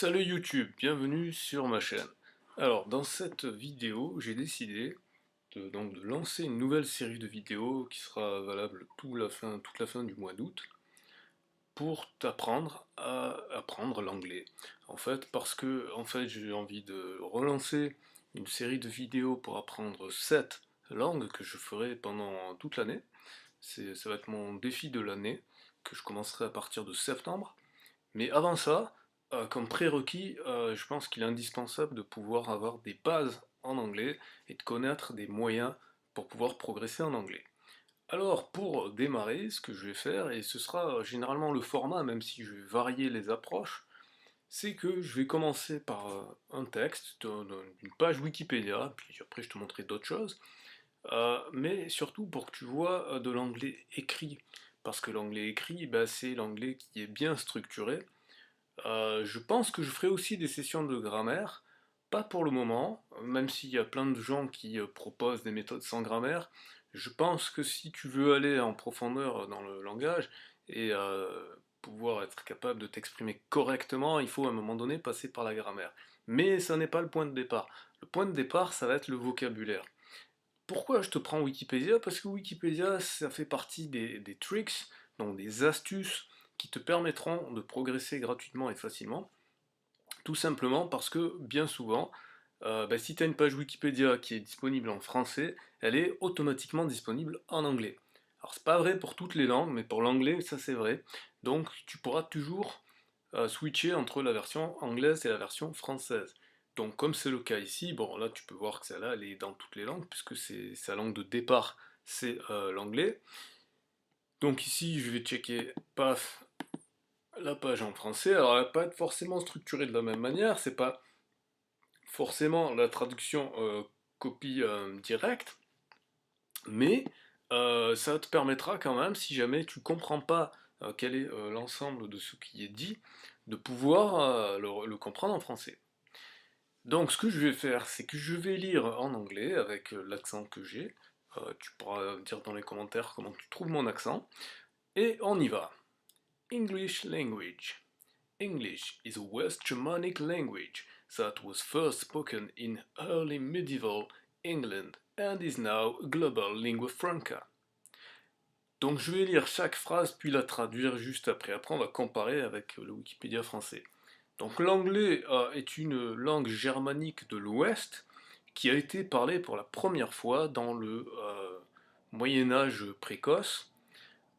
Salut YouTube, bienvenue sur ma chaîne. Alors dans cette vidéo, j'ai décidé de lancer une nouvelle série de vidéos qui sera valable toute la fin du mois d'août pour t'apprendre à apprendre l'anglais. En fait, parce que j'ai envie de relancer une série de vidéos pour apprendre 7 langues que je ferai pendant toute l'année. Ça va être mon défi de l'année que je commencerai à partir de septembre. Mais avant ça, comme prérequis, je pense qu'il est indispensable de pouvoir avoir des bases en anglais et de connaître des moyens pour pouvoir progresser en anglais. Alors, pour démarrer, ce que je vais faire, et ce sera généralement le format, même si je vais varier les approches, c'est que je vais commencer par un texte d'une page Wikipédia, puis après je te montrerai d'autres choses, mais surtout pour que tu vois de l'anglais écrit. Parce que l'anglais écrit, bah, c'est l'anglais qui est bien structuré, je pense que je ferai aussi des sessions de grammaire, pas pour le moment, même s'il y a plein de gens qui proposent des méthodes sans grammaire. Je pense que si tu veux aller en profondeur dans le langage et pouvoir être capable de t'exprimer correctement, il faut à un moment donné passer par la grammaire. Mais ça n'est pas le point de départ. Le point de départ, ça va être le vocabulaire. Pourquoi je te prends Wikipédia? Parce que Wikipédia, ça fait partie des tricks, donc des astuces qui te permettront de progresser gratuitement et facilement, tout simplement parce que bien souvent, si tu as une page Wikipédia qui est disponible en français, elle est automatiquement disponible en anglais. Alors c'est pas vrai pour toutes les langues, mais pour l'anglais, ça c'est vrai. Donc tu pourras toujours switcher entre la version anglaise et la version française. Donc comme c'est le cas ici, bon là tu peux voir que celle-là elle est dans toutes les langues, puisque c'est sa langue de départ, c'est l'anglais. Donc ici je vais checker, paf, la page en français. Alors elle va pas être forcément structurée de la même manière, c'est pas forcément la traduction copie directe, mais ça te permettra quand même, si jamais tu comprends pas quel est l'ensemble de ce qui est dit, de pouvoir le comprendre en français. Donc ce que je vais faire, c'est que je vais lire en anglais avec l'accent que j'ai. Tu pourras dire dans les commentaires comment tu trouves mon accent. Et on y va. English language. English is a West Germanic language that was first spoken in early medieval England and is now a global lingua franca. Donc je vais lire chaque phrase puis la traduire juste après. Après on va comparer avec le Wikipédia français. Donc l'anglais est une langue germanique de l'Ouest qui a été parlée pour la première fois dans le Moyen Âge précoce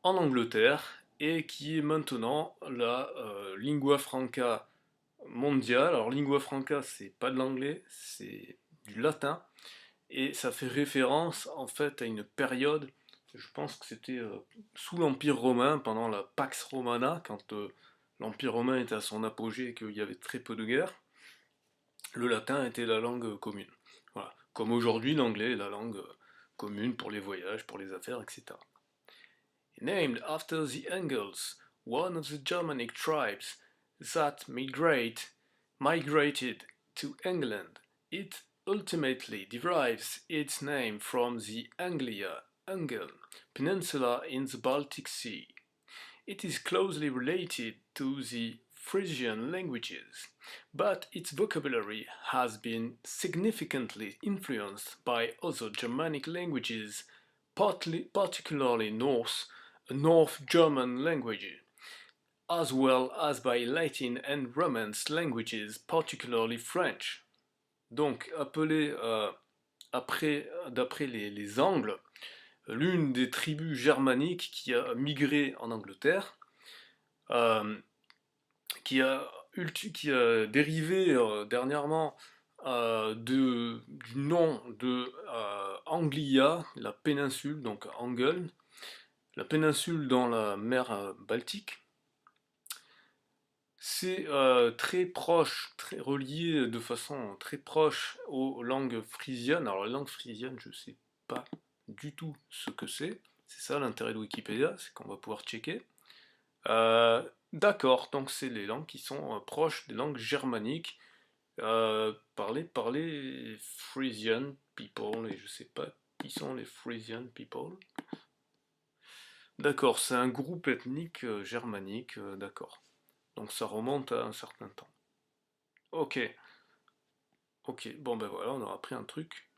en Angleterre et qui est maintenant la lingua franca mondiale. Alors lingua franca c'est pas de l'anglais, c'est du latin et ça fait référence en fait à une période, je pense que c'était sous l'Empire romain, pendant la Pax Romana, quand l'Empire romain était à son apogée et qu'il y avait très peu de guerres, le latin était la langue commune. Voilà. Comme aujourd'hui l'anglais est la langue commune pour les voyages, pour les affaires, etc. Named after the Angles, one of the Germanic tribes that migrated to England, it ultimately derives its name from the Anglia, Angel, peninsula in the Baltic Sea. It is closely related to the Frisian languages, but its vocabulary has been significantly influenced by other Germanic languages, particularly North German languages, as well as by Latin and Romance languages, particularly French. Donc, d'après les Angles, l'une des tribus germaniques qui a migré en Angleterre, euh, qui a dérivé dernièrement du nom de Anglia, la péninsule, donc Angel, la péninsule dans la mer Baltique. C'est très proche, très relié de façon très proche aux langues frisiennes. Alors les langues frisiennes, je ne sais pas du tout ce que c'est. C'est ça l'intérêt de Wikipédia, c'est qu'on va pouvoir checker. D'accord, donc c'est les langues qui sont proches des langues germaniques, parlées par les Frisian people, et je sais pas qui sont les Frisian people. D'accord, c'est un groupe ethnique germanique, d'accord. Donc ça remonte à un certain temps. Ok, ok, bon ben voilà, on aura appris un truc.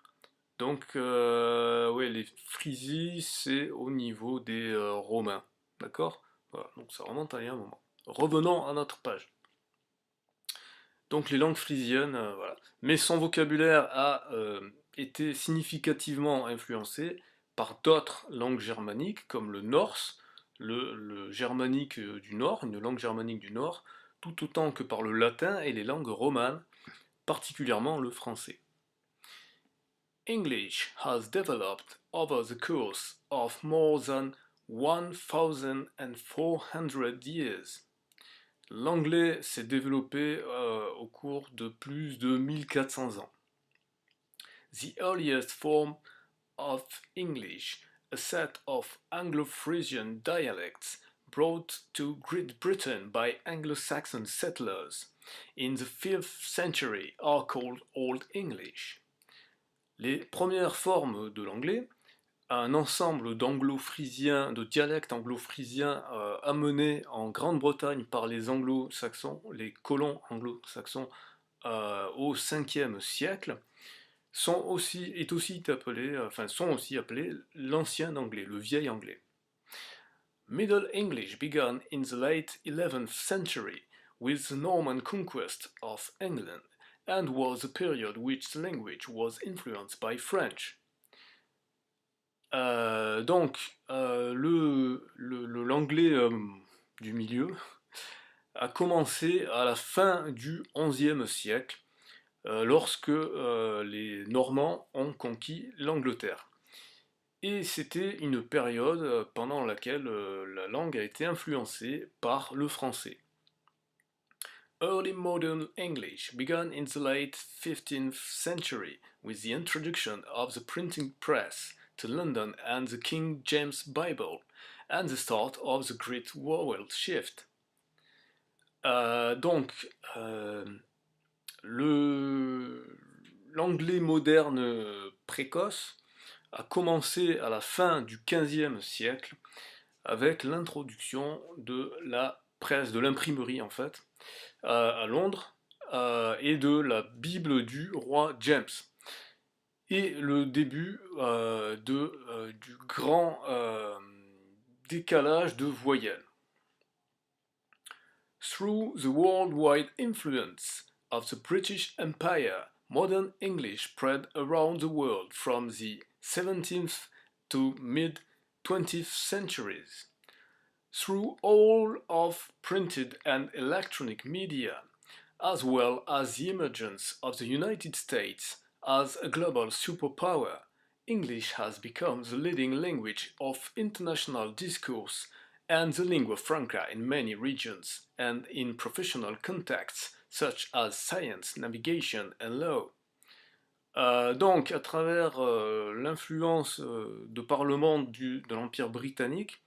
Donc, ouais, les Frisies, c'est au niveau des Romains, d'accord? Voilà, donc ça remonte à il y a un moment. Revenons à notre page. Donc les langues frisiennes, voilà. Mais son vocabulaire a été significativement influencé par d'autres langues germaniques, comme le norse, le germanique du Nord, une langue germanique du Nord, tout autant que par le latin et les langues romanes, particulièrement le français. English has developed over the course of more than 1400 years. L'anglais s'est développé au cours de plus de 1400 ans. The earliest form of English, a set of Anglo-Frisian dialects brought to Great Britain by Anglo-Saxon settlers in the 5th century, are called Old English. Les premières formes de l'anglais, un ensemble d'anglo-frisiens, de dialectes anglo-frisiens amenés en Grande-Bretagne par les anglo-saxons, les colons anglo-saxons au 5e siècle, sont aussi appelés l'ancien anglais, le vieil anglais. Middle English began in the late 11th century with the Norman conquest of England and was a period which the language was influenced by French. L'anglais du milieu a commencé à la fin du XIe siècle, lorsque les Normands ont conquis l'Angleterre. Et c'était une période pendant laquelle la langue a été influencée par le français. Early modern English began in the late 15th century with the introduction of the printing press to London and the King James Bible, and the start of the Great World Shift. L'anglais moderne précoce a commencé à la fin du XVe siècle avec l'introduction de la presse, de l'imprimerie en fait, à Londres, et de la Bible du roi James. Et le début du grand décalage de voyelles. Through the worldwide influence of the British Empire, modern English spread around the world from the 17th to mid-20th centuries. Through all of printed and electronic media, as well as the emergence of the United States as a global superpower, English has become the leading language of international discourse and the lingua franca in many regions and in professional contexts such as science, navigation and law. Donc, à travers l'influence de par le monde de l'Empire britannique,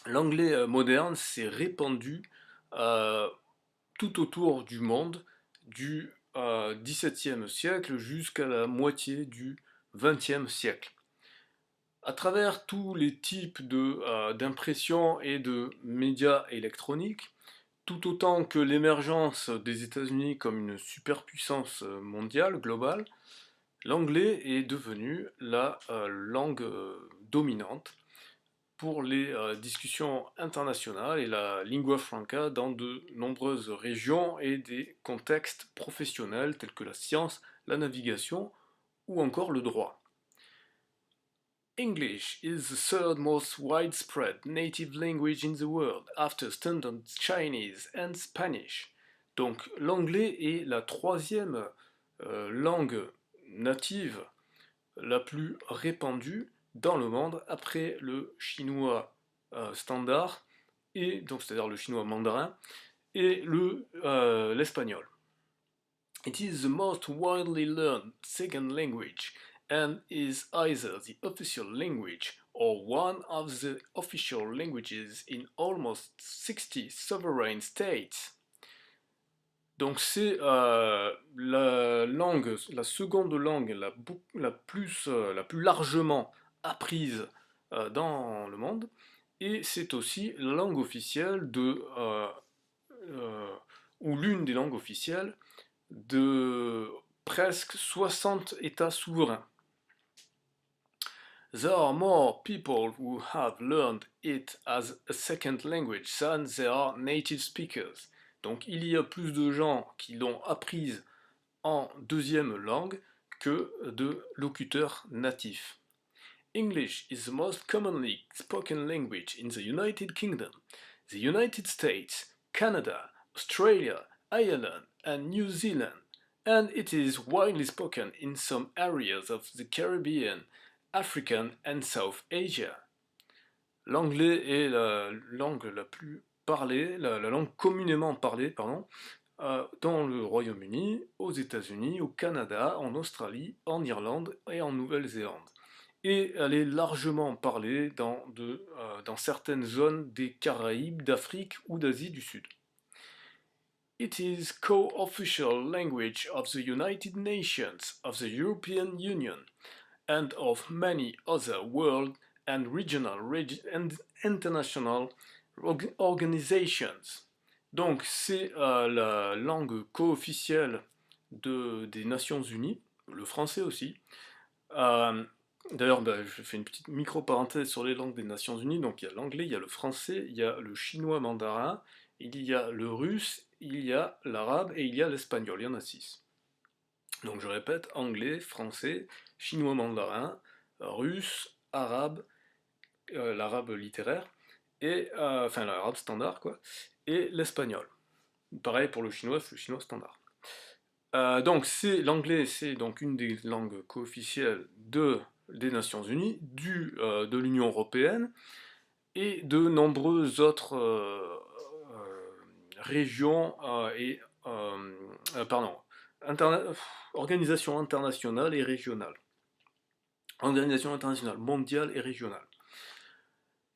l'anglais moderne s'est répandu tout autour du monde du XVIIe siècle jusqu'à la moitié du XXe siècle. À travers tous les types d'impressions et de médias électroniques, tout autant que l'émergence des États-Unis comme une superpuissance mondiale, globale, l'anglais est devenu la langue dominante pour les discussions internationales et la lingua franca dans de nombreuses régions et des contextes professionnels tels que la science, la navigation ou encore le droit. English is the third most widespread native language in the world after Standard Chinese and Spanish. Donc l'anglais est la troisième langue native la plus répandue dans le monde après le chinois standard, et donc c'est-à-dire le chinois mandarin, et l'espagnol. It is the most widely learned second language and is either the official language or one of the official languages in almost 60 sovereign states. Donc c'est la seconde langue la plus largement apprise dans le monde, et c'est aussi la langue officielle ou l'une des langues officielles de presque 60 États souverains. There are more people who have learned it as a second language than there are native speakers. Donc il y a plus de gens qui l'ont apprise en deuxième langue que de locuteurs natifs. English is the most commonly spoken language in the United Kingdom, the United States, Canada, Australia, Ireland, and New Zealand, and it is widely spoken in some areas of the Caribbean, African, and South Asia. L'anglais est la langue la plus parlée, la langue communément parlée, pardon, dans le Royaume-Uni, aux États-Unis, au Canada, en Australie, en Irlande et en Nouvelle-Zélande. Et elle est largement parlée dans certaines zones des Caraïbes, d'Afrique ou d'Asie du Sud. It is co-official language of the United Nations, of the European Union, and of many other world and regional and international organizations. Donc c'est la langue co-officielle des Nations Unies, le français aussi. D'ailleurs, je fais une petite micro-parenthèse sur les langues des Nations Unies. Donc il y a l'anglais, il y a le français, il y a le chinois mandarin, il y a le russe, il y a l'arabe et il y a l'espagnol. Il y en a 6. Donc je répète, anglais, français, chinois mandarin, russe, arabe, l'arabe littéraire, et enfin l'arabe standard quoi, et l'espagnol. Pareil pour le chinois standard. Donc l'anglais, c'est donc une des langues co-officielles des Nations Unies, de l'Union Européenne et de nombreuses autres régions organisations internationales et régionales. Organisations internationales, mondiales et régionales.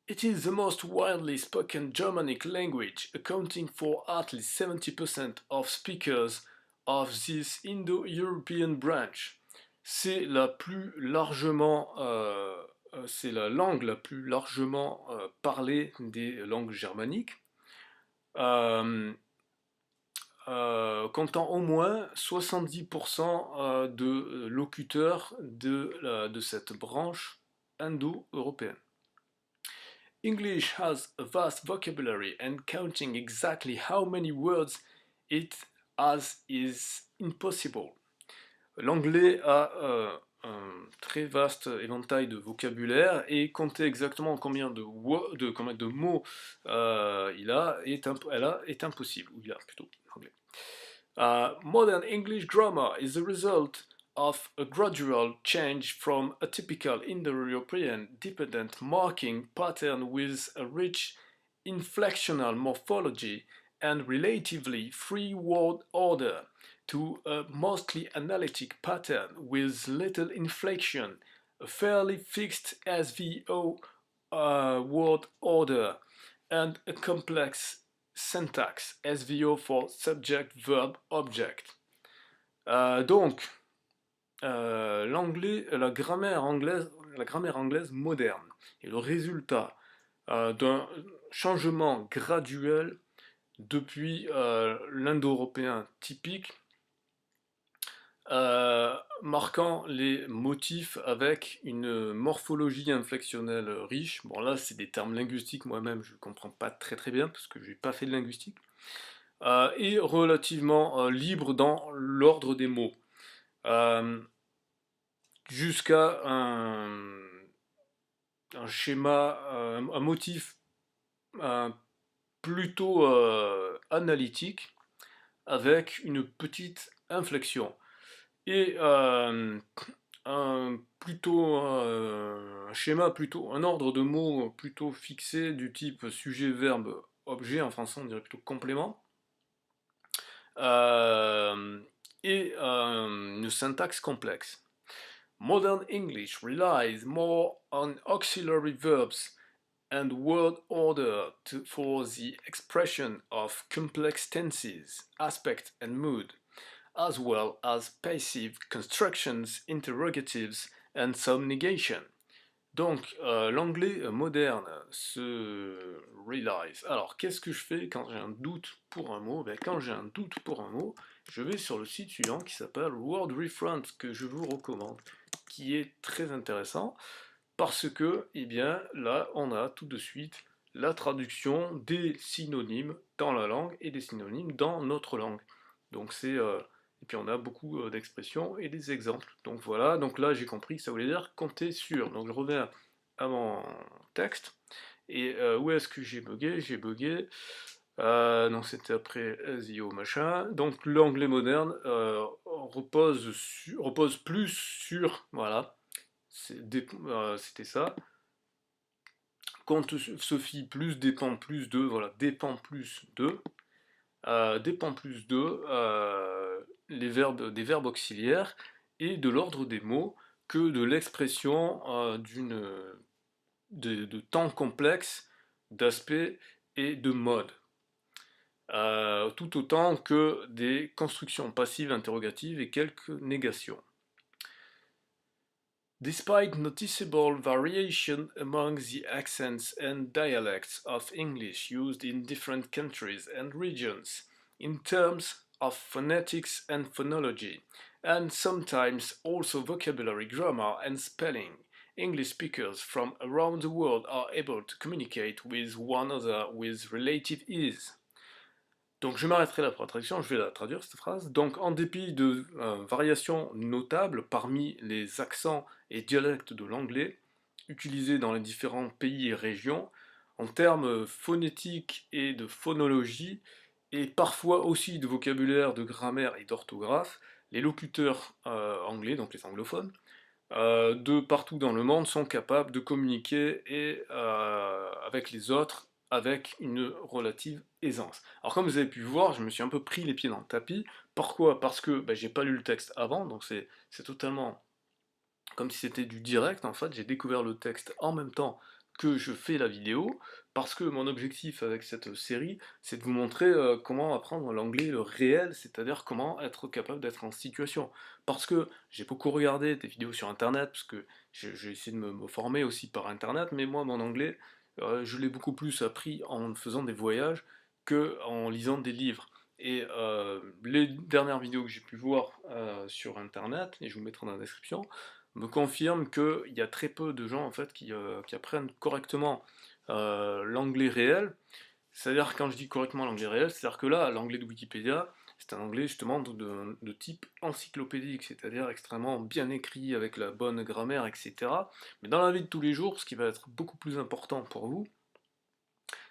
It is the most widely spoken Germanic language, accounting for at least 70% of speakers of this Indo-European branch. C'est la langue la plus largement parlée des langues germaniques, comptant au moins 70% de locuteurs de cette branche indo-européenne. English has a vast vocabulary, and counting exactly how many words it has is impossible. L'anglais a un très vaste éventail de vocabulaire, et compter exactement combien de mots il a est impossible, ou il a plutôt l'anglais. Modern English grammar is the result of a gradual change from a typical Indo-European dependent marking pattern with a rich inflectional morphology and relatively free word order to a mostly analytic pattern with little inflection, a fairly fixed SVO word order, and a complex syntax, SVO for subject, verb, object. Donc, la grammaire anglaise moderne est le résultat d'un changement graduel depuis l'indo-européen typique, marquant les motifs avec une morphologie inflexionnelle riche. Bon là c'est des termes linguistiques, moi-même je ne comprends pas très très bien parce que je n'ai pas fait de linguistique, et relativement libre dans l'ordre des mots. Jusqu'à un schéma, un motif plutôt analytique avec une petite inflexion et un ordre de mots plutôt fixé du type sujet, verbe, objet, en français on dirait plutôt complément, et une syntaxe complexe. Modern English relies more on auxiliary verbs and word order for the expression of complex tenses, aspect and mood, as well as passive constructions, interrogatives, and some negation. Donc, l'anglais moderne se realize. Alors, qu'est-ce que je fais quand j'ai un doute pour un mot? Ben, quand j'ai un doute pour un mot, je vais sur le site suivant qui s'appelle WordReference, que je vous recommande, qui est très intéressant, parce que, eh bien, là, on a tout de suite la traduction des synonymes dans la langue et des synonymes dans notre langue. Donc et puis on a beaucoup d'expressions et des exemples. Donc voilà, donc là j'ai compris que ça voulait dire compter sur. Donc je reviens à mon texte. Et où est-ce que j'ai bugué? J'ai bugué. Donc c'était après SEO machin. Donc l'anglais moderne repose plus sur. Voilà, c'était ça. Compte se fie plus, dépend plus de. Voilà, dépend plus de. Dépend plus de des verbes auxiliaires et de l'ordre des mots que de l'expression de temps complexe, d'aspect et de mode. Tout autant que des constructions passives interrogatives et quelques négations. Despite noticeable variation among the accents and dialects of English used in different countries and regions, in terms of phonetics and phonology, and sometimes also vocabulary, grammar, and spelling, English speakers from around the world are able to communicate with one another with relative ease. Donc je m'arrêterai là pour la traduction, je vais la traduire cette phrase. Donc en dépit de variations notables parmi les accents et dialectes de l'anglais utilisés dans les différents pays et régions, en termes phonétiques et de phonologie, et parfois aussi de vocabulaire, de grammaire et d'orthographe, les locuteurs anglais, donc les anglophones, de partout dans le monde sont capables de communiquer avec les autres avec une relative aisance. Alors comme vous avez pu voir, je me suis un peu pris les pieds dans le tapis. Pourquoi? Parce que ben, j'ai pas lu le texte avant, donc c'est totalement comme si c'était du direct en fait. J'ai découvert le texte en même temps que je fais la vidéo, parce que mon objectif avec cette série, c'est de vous montrer comment apprendre l'anglais le réel, c'est-à-dire comment être capable d'être en situation. Parce que j'ai beaucoup regardé des vidéos sur internet, parce que j'ai essayé de me former aussi par internet, mais moi mon anglais, je l'ai beaucoup plus appris en faisant des voyages que en lisant des livres. Et les dernières vidéos que j'ai pu voir sur internet, et je vous mettrai dans la description, me confirment qu'il y a très peu de gens en fait qui apprennent correctement l'anglais réel. C'est-à-dire, quand je dis correctement l'anglais réel, c'est-à-dire que là, l'anglais de Wikipédia, c'est un anglais justement de type encyclopédique, c'est-à-dire extrêmement bien écrit, avec la bonne grammaire, etc. Mais dans la vie de tous les jours, ce qui va être beaucoup plus important pour vous,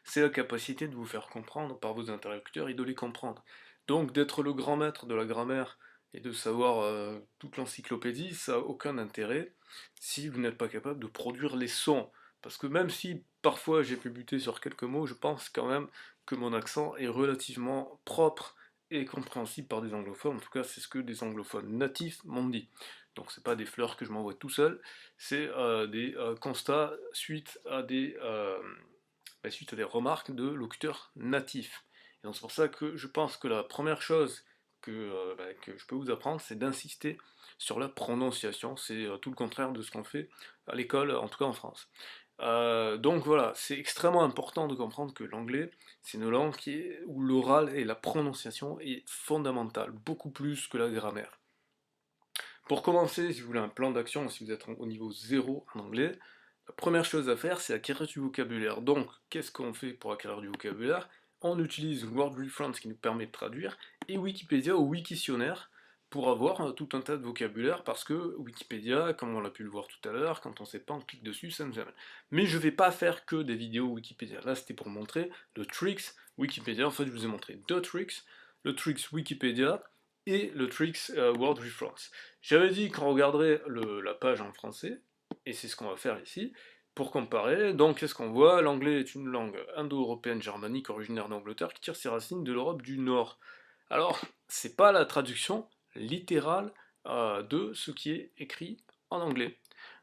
c'est la capacité de vous faire comprendre par vos interlocuteurs et de les comprendre. Donc d'être le grand maître de la grammaire et de savoir toute l'encyclopédie, ça n'a aucun intérêt si vous n'êtes pas capable de produire les sons. Parce que même si parfois j'ai pu buter sur quelques mots, je pense quand même que mon accent est relativement propre et compréhensible par des anglophones. En tout cas, c'est ce que des anglophones natifs m'ont dit. Donc c'est pas des fleurs que je m'envoie tout seul, c'est des constats suite à des remarques de locuteurs natifs. Et donc c'est pour ça que je pense que la première chose que je peux vous apprendre, c'est d'insister sur la prononciation. C'est tout le contraire de ce qu'on fait à l'école, en tout cas en France. Donc voilà, c'est extrêmement important de comprendre que l'anglais, c'est une langue où l'oral et la prononciation est fondamentale, beaucoup plus que la grammaire. Pour commencer, si vous voulez un plan d'action, si vous êtes au niveau 0 en anglais, la première chose à faire, c'est acquérir du vocabulaire. Donc, qu'est-ce qu'on fait pour acquérir du vocabulaire? On utilise WordReference qui nous permet de traduire, et Wikipédia ou Wikitionnaire pour avoir tout un tas de vocabulaire, parce que Wikipédia, comme on l'a pu le voir tout à l'heure, quand on ne sait pas, on clique dessus, ça nous amène. Mais je ne vais pas faire que des vidéos Wikipédia. Là, c'était pour montrer le tricks Wikipédia. En fait, je vous ai montré deux tricks, le tricks Wikipédia et le tricks WordReference. J'avais dit qu'on regarderait la page en français, et c'est ce qu'on va faire ici, pour comparer. Donc, qu'est-ce qu'on voit? L'anglais est une langue indo-européenne germanique originaire d'Angleterre qui tire ses racines de l'Europe du Nord. Alors, c'est pas la traduction littérale de ce qui est écrit en anglais.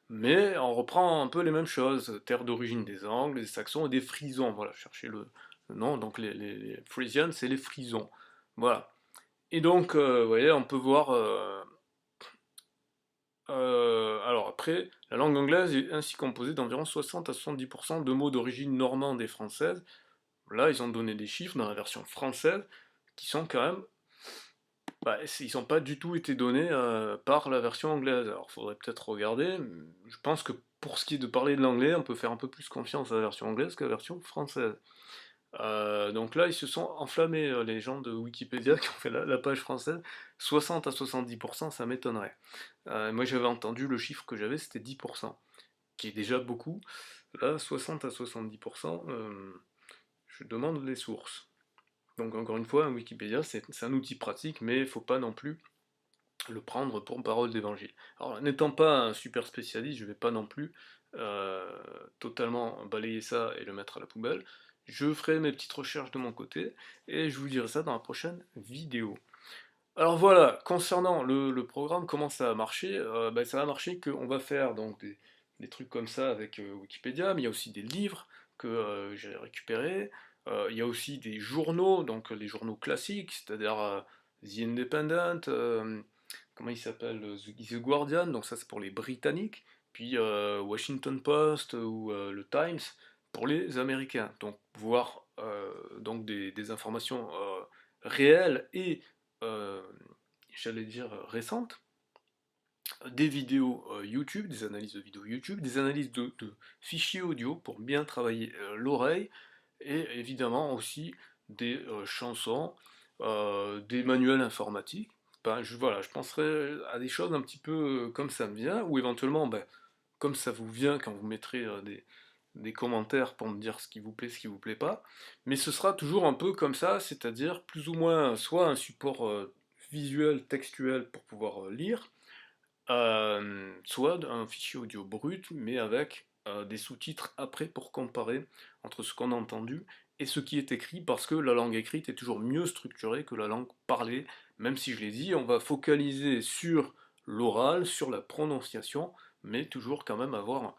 Mais on reprend un peu les mêmes choses, terre d'origine des Angles, des Saxons et des Frisons. Voilà, cherchez le nom, donc les Frisians, c'est les Frisons. Voilà. Et donc, vous voyez, on peut voir... alors, après, la langue anglaise est ainsi composée d'environ 60 à 70% de mots d'origine normande et française. Là, ils ont donné des chiffres dans la version française qui sont quand même... ils n'ont pas du tout été donnés par la version anglaise. Alors, il faudrait peut-être regarder. Je pense que pour ce qui est de parler de l'anglais, on peut faire un peu plus confiance à la version anglaise qu'à la version française. Donc là, ils se sont enflammés, les gens de Wikipédia qui ont fait la page française. 60 à 70%, ça m'étonnerait. Moi, j'avais entendu le chiffre que j'avais, c'était 10%, qui est déjà beaucoup. Là, 60 à 70%, je demande les sources. Donc encore une fois, Wikipédia, c'est un outil pratique, mais il ne faut pas non plus le prendre pour parole d'évangile. Alors, n'étant pas un super spécialiste, je ne vais pas non plus totalement balayer ça et le mettre à la poubelle. Je ferai mes petites recherches de mon côté, et je vous dirai ça dans la prochaine vidéo. Alors voilà, concernant le programme, comment ça va marcher, ça va marcher qu'on va faire donc des trucs comme ça avec Wikipédia, mais il y a aussi des livres que j'ai récupérés, il y a aussi des journaux, donc les journaux classiques, c'est-à-dire The Independent, comment il s'appelle, The Guardian, donc ça c'est pour les Britanniques, puis Washington Post ou le Times pour les Américains, donc voir donc des informations réelles et euh, j'allais dire récentes, des vidéos YouTube, des analyses de vidéos YouTube, des analyses de fichiers audio pour bien travailler l'oreille, et évidemment aussi des chansons, des manuels informatiques. Voilà, je penserai à des choses un petit peu comme ça me vient, ou éventuellement, comme ça vous vient quand vous mettrez des commentaires pour me dire ce qui vous plaît pas, mais ce sera toujours un peu comme ça, c'est-à-dire plus ou moins soit un support visuel, textuel pour pouvoir lire, soit un fichier audio brut, mais avec des sous-titres après pour comparer entre ce qu'on a entendu et ce qui est écrit, parce que la langue écrite est toujours mieux structurée que la langue parlée, même si je l'ai dit, on va focaliser sur l'oral, sur la prononciation, mais toujours quand même avoir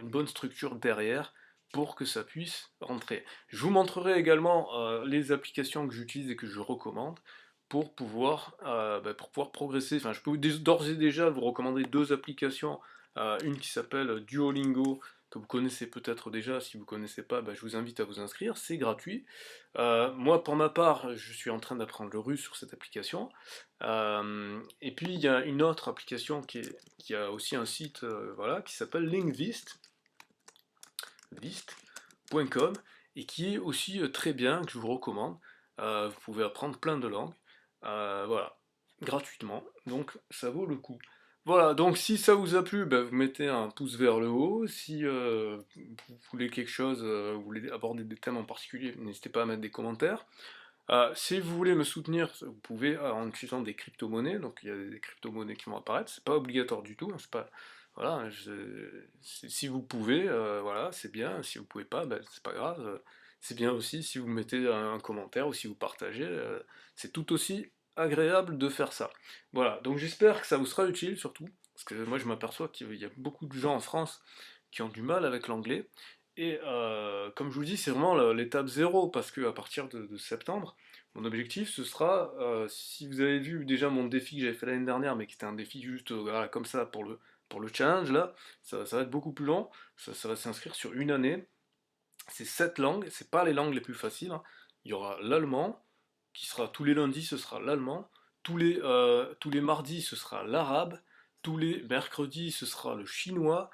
une bonne structure derrière pour que ça puisse rentrer. Je vous montrerai également les applications que j'utilise et que je recommande pour pouvoir progresser. Enfin, je peux d'ores et déjà vous recommander deux applications. Une qui s'appelle Duolingo, que vous connaissez peut-être déjà. Si vous ne connaissez pas, je vous invite à vous inscrire, c'est gratuit. Moi, pour ma part, je suis en train d'apprendre le russe sur cette application. Et puis, il y a une autre application qui a aussi un site voilà, qui s'appelle Lingvist.com, et qui est aussi très bien, que je vous recommande. Vous pouvez apprendre plein de langues. Voilà, gratuitement, donc ça vaut le coup. Voilà, donc si ça vous a plu, vous mettez un pouce vers le haut. Si vous voulez quelque chose, vous voulez aborder des thèmes en particulier, n'hésitez pas à mettre des commentaires. Si vous voulez me soutenir, vous pouvez en utilisant des crypto-monnaies, donc il y a des crypto-monnaies qui vont apparaître, c'est pas obligatoire du tout, hein, c'est pas... Voilà, si vous pouvez, voilà, c'est bien, si vous pouvez pas, c'est pas grave, c'est bien aussi si vous mettez un commentaire ou si vous partagez, c'est tout aussi agréable de faire ça. Voilà, donc j'espère que ça vous sera utile surtout, parce que moi je m'aperçois qu'il y a beaucoup de gens en France qui ont du mal avec l'anglais, et comme je vous dis, c'est vraiment l'étape zéro, parce que à partir de septembre, mon objectif ce sera, si vous avez vu déjà mon défi que j'avais fait l'année dernière, mais qui était un défi juste voilà, comme ça pour le challenge, là, ça va être beaucoup plus long, ça va s'inscrire sur une année, c'est 7 langues, c'est pas les langues les plus faciles, hein. Il y aura l'allemand, qui sera tous les lundis, ce sera l'allemand, tous les mardis, ce sera l'arabe, tous les mercredis, ce sera le chinois,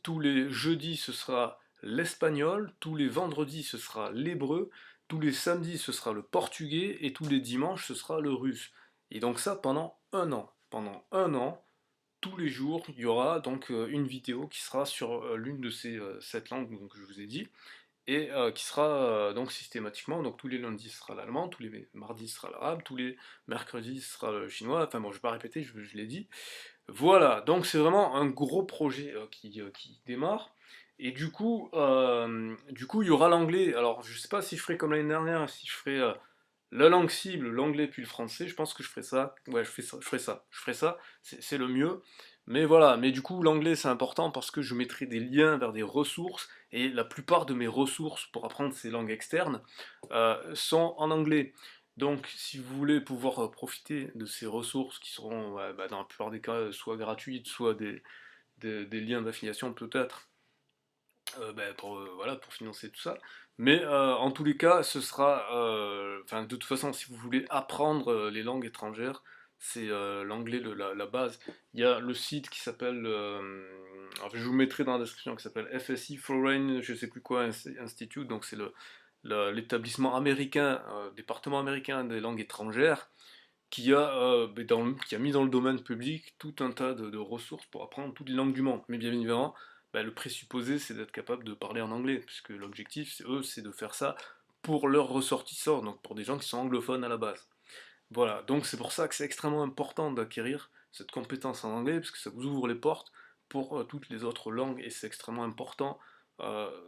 tous les jeudis, ce sera l'espagnol, tous les vendredis, ce sera l'hébreu, tous les samedis, ce sera le portugais, et tous les dimanches, ce sera le russe. Et donc ça pendant un an. Pendant un an, tous les jours, il y aura donc une vidéo qui sera sur l'une de ces 7 langues donc, que je vous ai dit, et qui sera donc systématiquement, donc tous les lundis ce sera l'allemand, tous les mardis ce sera l'arabe, tous les mercredis ce sera le chinois, enfin bon je vais pas répéter, je l'ai dit. Voilà, donc c'est vraiment un gros projet qui démarre, et du coup il y aura l'anglais. Alors je sais pas si je ferai comme l'année dernière, si je ferai la langue cible, l'anglais puis le français, je pense que je ferai ça, ouais je ferai ça, c'est le mieux. Mais voilà, mais du coup l'anglais c'est important parce que je mettrai des liens vers des ressources, et la plupart de mes ressources pour apprendre ces langues externes sont en anglais. Donc si vous voulez pouvoir profiter de ces ressources qui seront dans la plupart des cas soit gratuites, soit des liens d'affiliation peut-être, voilà, pour financer tout ça. Mais en tous les cas, ce sera, enfin, de toute façon, si vous voulez apprendre les langues étrangères, c'est l'anglais la base. Il y a le site qui s'appelle, enfin, je vous mettrai dans la description, qui s'appelle FSI Foreign, je sais plus quoi, Institute, donc c'est l'établissement américain, département américain des langues étrangères, qui a mis dans le domaine public tout un tas de ressources pour apprendre toutes les langues du monde. Mais bien évidemment, le présupposé, c'est d'être capable de parler en anglais, puisque l'objectif, c'est de faire ça pour leurs ressortissants, donc pour des gens qui sont anglophones à la base. Voilà, donc c'est pour ça que c'est extrêmement important d'acquérir cette compétence en anglais, parce que ça vous ouvre les portes pour toutes les autres langues, et c'est extrêmement important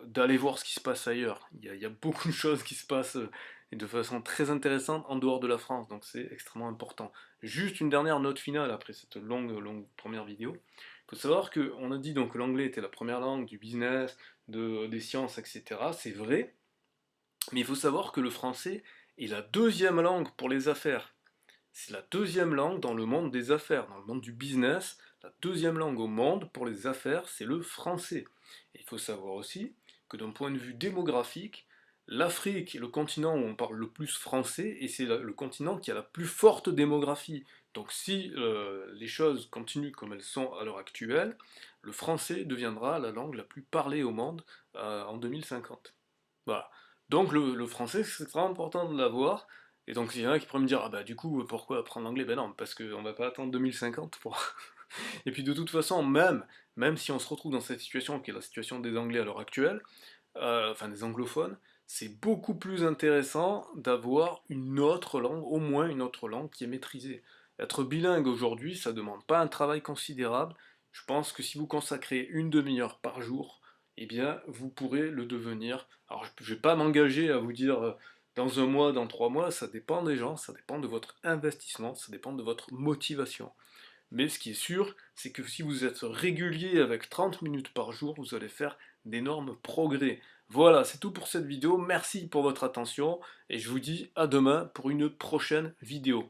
d'aller voir ce qui se passe ailleurs. Il y a beaucoup de choses qui se passent et de façon très intéressante en dehors de la France, donc c'est extrêmement important. Juste une dernière note finale après cette longue première vidéo. Il faut savoir qu'on a dit donc que l'anglais était la première langue du business, des sciences, etc. C'est vrai, mais il faut savoir que le français est la deuxième langue pour les affaires. C'est la deuxième langue dans le monde des affaires, dans le monde du business. La deuxième langue au monde pour les affaires, c'est le français. Et il faut savoir aussi que d'un point de vue démographique, l'Afrique est le continent où on parle le plus français et c'est le continent qui a la plus forte démographie. Donc si les choses continuent comme elles sont à l'heure actuelle, le français deviendra la langue la plus parlée au monde en 2050. Voilà. Donc le français, c'est extrêmement important de l'avoir. Et donc il y en a qui pourraient me dire, ah bah du coup, pourquoi apprendre l'anglais? Ben non, parce qu'on va pas attendre 2050 pour... Et puis de toute façon, même si on se retrouve dans cette situation, qui est la situation des Anglais à l'heure actuelle, enfin des anglophones, c'est beaucoup plus intéressant d'avoir une autre langue, au moins une autre langue qui est maîtrisée. Être bilingue aujourd'hui, ça demande pas un travail considérable. Je pense que si vous consacrez une demi-heure par jour, eh bien, vous pourrez le devenir. Alors, je ne vais pas m'engager à vous dire dans un mois, dans 3 mois, ça dépend des gens, ça dépend de votre investissement, ça dépend de votre motivation. Mais ce qui est sûr, c'est que si vous êtes régulier avec 30 minutes par jour, vous allez faire d'énormes progrès. Voilà, c'est tout pour cette vidéo. Merci pour votre attention et je vous dis à demain pour une prochaine vidéo.